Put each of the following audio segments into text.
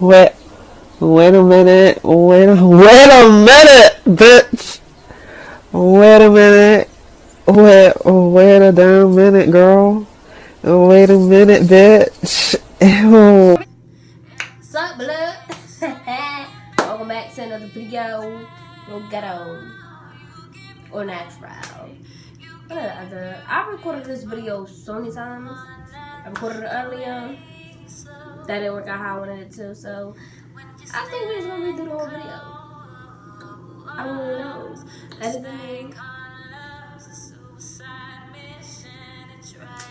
Wait, wait a minute. Wait a minute, bitch. Wait a minute. Wait a damn minute, girl. Wait a minute, bitch. Ew. Sup, blood? Welcome back to another video. No ghetto or natural. I recorded this video so many times. I recorded it earlier. That didn't work out how I wanted it to, so I think we're just gonna redo the whole video. I don't really know. Editing.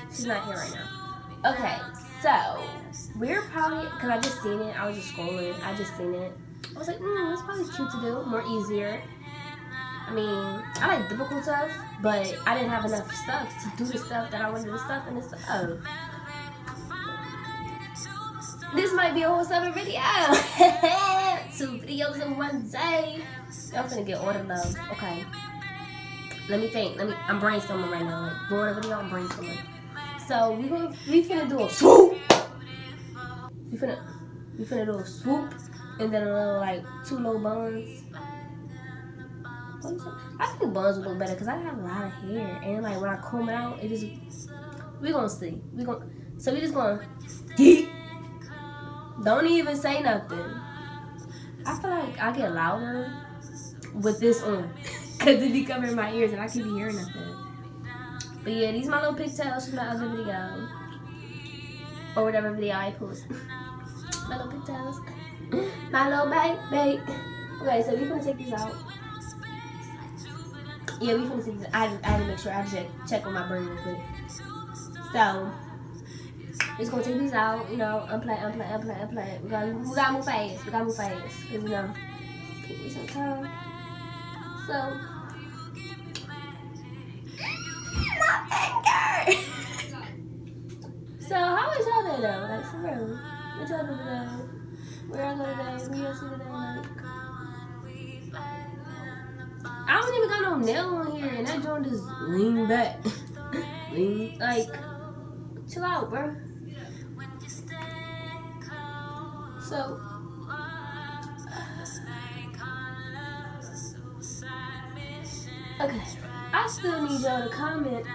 She's not here right now. Okay, so we're probably, because I just seen it, I was just scrolling, I just seen it. I was like, it's probably cute to do, more easier. I mean, I like difficult stuff, but I didn't have enough stuff to do the stuff that I wanted to stuff and the stuff. This might be a whole separate video. 2 videos in one day. Y'all finna get all the love. Okay. Let me think. I'm brainstorming right now. Like, doing a video, I'm brainstorming. So we finna do a swoop. We finna do a swoop and then a little like 2 little buns. I think buns would look better because I have a lot of hair and like when I comb it out, it is. We gonna see. We just gonna. Don't even say nothing. I feel like I get louder with this on because it be covering my ears and I can't be hearing nothing. But yeah, these are my little pigtails from my other video. Or whatever video I post. My little pigtails. My little baby. Okay, so we finna take these out. Yeah, we finna take these out. I had to make sure I check on my brain real quick. So, just gonna take these out, you know, unplay. We gotta move fast. Cause you know, keep me some time. So, my finger. So how was y'all day though? Like for real, what y'all do today? Where y'all go today? Who y'all see today? Like, I don't even got no nail on here, and that joint just lean back, like, chill out, bro. So, okay, I still need y'all to comment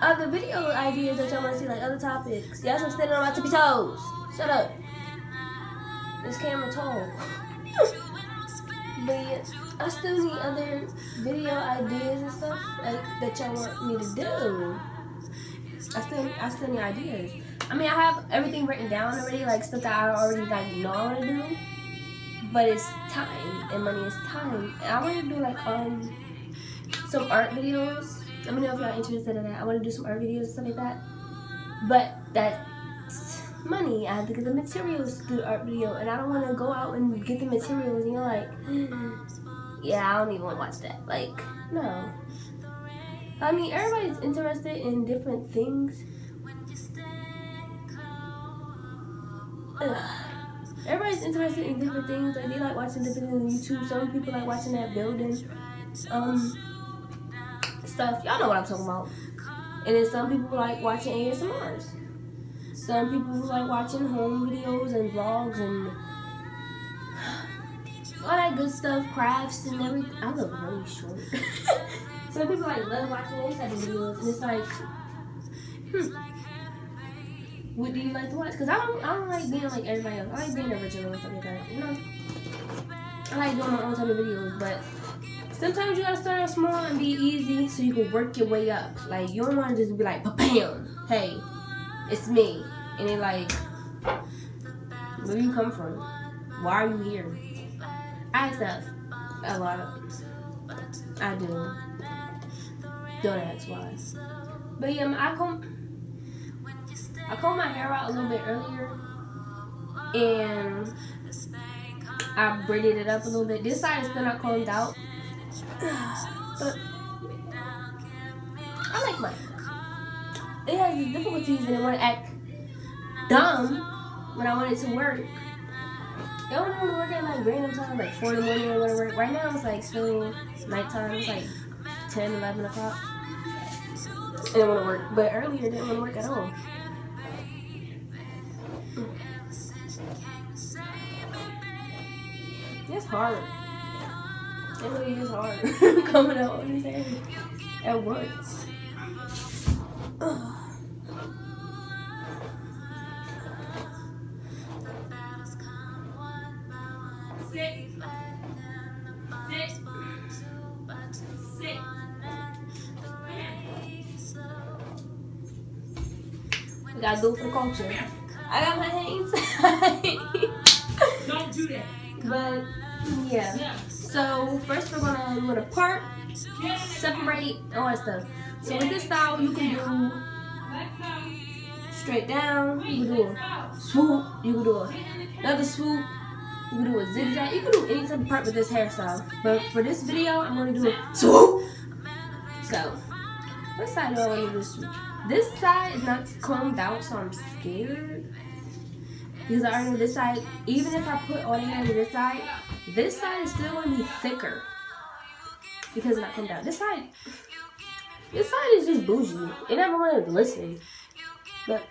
other video ideas that y'all want to see, like other topics. Yes, I'm standing on my tippy toes. Shut up. This camera tall. But yeah, I still need other video ideas and stuff like that y'all want me to do. I still need ideas. I mean, I have everything written down already, like stuff that I already like know I want to do. But it's time, and money is time. And I want to do like some art videos. Let me know if y'all interested in that. I want to do some art videos and stuff like that. But that's money. I have to get the materials to do the art video, and I don't want to go out and get the materials. And you're like, yeah, I don't even want to watch that. Like, no. I mean, everybody's interested in different things. Everybody's interested in different things. Like, they like watching different things on YouTube. Some people like watching that building stuff. Y'all know what I'm talking about. And then some people like watching ASMRs. Some people like watching home videos and vlogs and all that good stuff, crafts and everything. I look really short. Some people like love watching those type of videos, and it's like, what do you like to watch? Because I don't like being like everybody else. I like being original and stuff like that. You know, I like doing my own type of videos, but sometimes you gotta start out small and be easy so you can work your way up. Like, you don't want to just be like, bam, hey, it's me. And they're like, where do you come from? Why are you here? I ask that a lot. I do. Don't ask why. But yeah, I combed my hair out a little bit earlier. And I braided it up a little bit. This side is still not combed out. But I like my hair. It has these difficulties and it want to act dumb when I want it to work. It don't want to work at like random time, like 4 in the morning or whatever. Right now it's like still nighttime. It's like 10, 11 o'clock. And it want to work. But earlier it didn't want to work at all. It's hard. It really is hard coming out on his hair at once. We gotta do it for the culture. I got my hands. Don't do that. But yeah. So first we're gonna part, separate, all that stuff. So with this style you can do straight down, you can do a swoop, you can do another swoop, you can do a zigzag, you can do any type of part with this hairstyle. But for this video I'm gonna do a swoop. So what side do I want to do this swoop? This side is not combed out, so I'm scared. Because I already know this side, even if I put all the hair to this side is still going to be thicker. Because it's not combed out. This side is just bougie. It never wanted to listen. But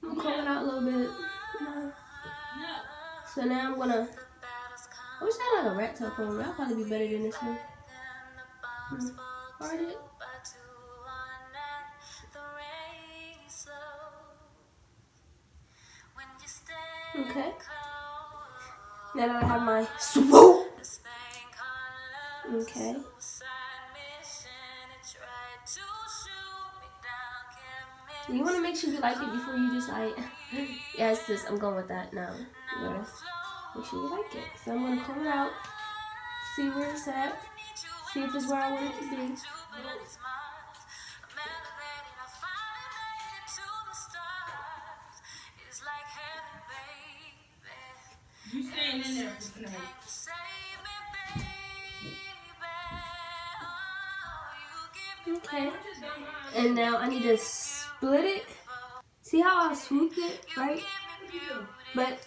I'm combing out a little bit. So now I'm gonna, I wish I had a rat tail comb. That'll probably be better than this one. Part it. Okay. Now that I have my swoop. Okay. You want to make sure you like it before you just like, yes, sis, I'm going with that now. You gotta make sure you like it. So I'm going to comb it out, see where it's at, see if it's where I want it to be. You stand in there for tonight. Okay. And now I need to split it. See how I swooped it, right? But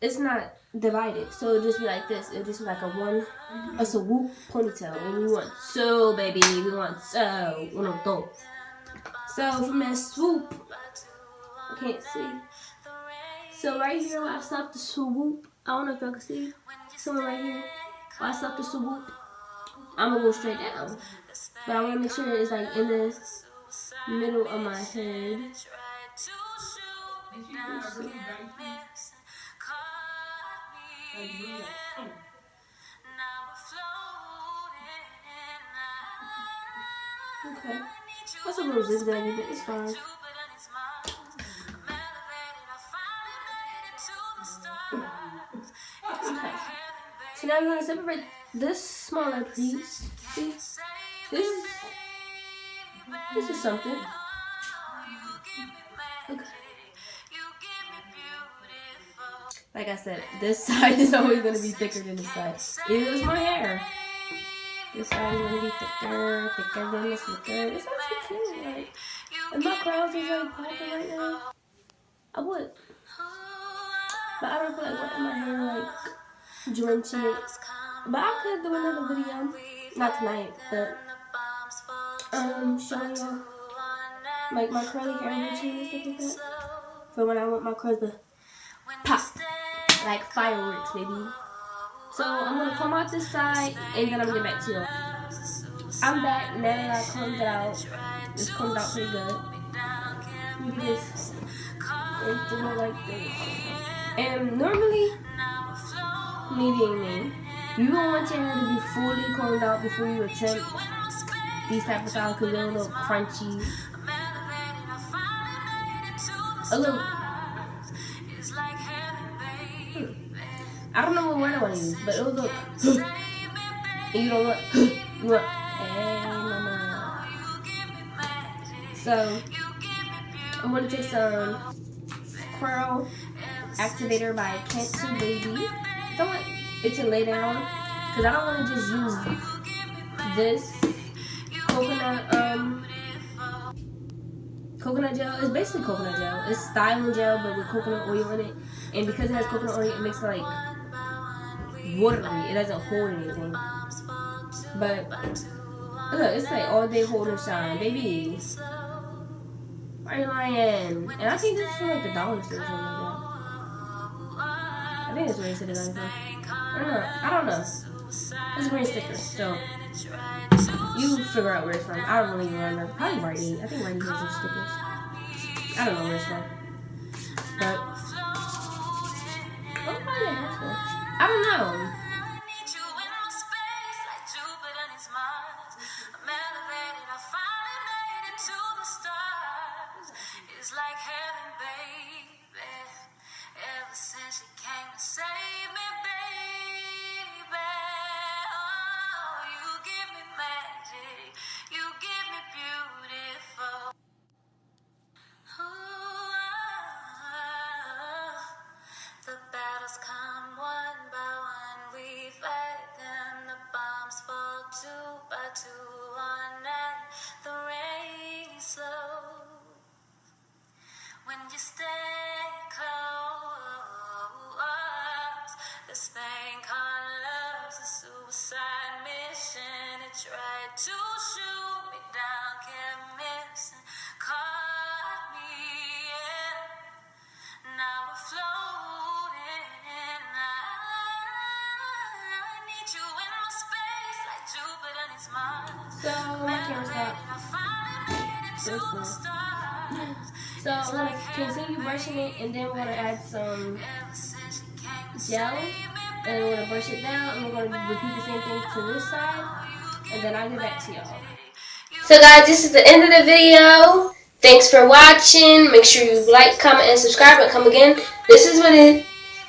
it's not divided. So it'll just be like this. It'll just be like a swoop ponytail. And we want so, baby. We want so. One of those. So from that swoop, I can't see. So right here where I stopped the swoop, I don't know if y'all can see. Somewhere right here where I stopped the swoop, I'm gonna go straight down. But I wanna make sure it's like in the middle of my head. Okay. That's a little zigzaggy, but it's fine. Okay. So now I'm going to separate this smaller piece. See? This is something. Okay. Like I said, this side is always going to be thicker than this side. Even with my hair. This side is going to be thicker than this thicker. It's actually cute. Like, if my curls is like popping right now, I would. But I don't feel like letting my hair like drenching it. But I could do another video, not tonight, but showing y'all like my curly hair routine and stuff like that. For when I want my curls to pop like fireworks, baby. So I'm gonna comb out this side and then I'm gonna get back to y'all. I'm back now that I combed it out. It's combed out pretty good. You can just do it like this. And normally, me being me, you don't want your hair to be fully combed out before you attempt these type of styles because they're a little crunchy. A little. I don't know what word I want to use, but it'll look. And you don't want. You want. Hey, mama. So, I'm going to take some curl activator by Can't Sue Baby. I don't want it to lay down because I don't want to just use this coconut gel. It's basically coconut gel. It's styling gel but with coconut oil in it, and because it has coconut oil it makes it like watery. It doesn't hold anything. But look, it's like all day hold and shine, baby. Why are you lying? And I think this is for like the dollar store or something like that. I think that's where he said it got it from. I don't know. It's a green sticker, so you figure out where it's from. I don't really remember. Probably Righty. I think Righty has those stickers. I don't know where it's from. But what kind of hairstyle? I don't know. So my camera stopped. So I'm gonna continue brushing it, and then we're gonna add some gel, and we're gonna brush it down, and we're gonna repeat the same thing to this side, and then I'll get back to y'all. So guys, this is the end of the video. Thanks for watching. Make sure you like, comment, and subscribe, and come again. This is what it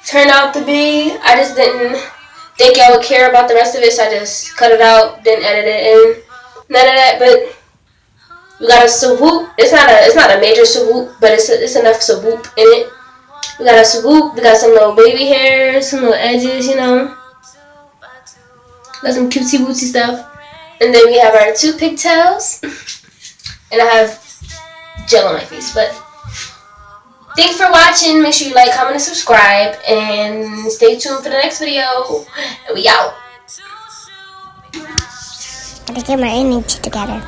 turned out to be. I just didn't think y'all would care about the rest of it, so I just cut it out, didn't edit it in, none of that. But we got a suwoop. It's not a major suwoop, but it's enough suwoop in it. We got a suwoop. We got some little baby hairs, some little edges, you know. Got some cutesy wootsy stuff. And then we have our two pigtails. And I have gel on my face. But thanks for watching. Make sure you like, comment, and subscribe. And stay tuned for the next video. And we out. Gotta get my energy together.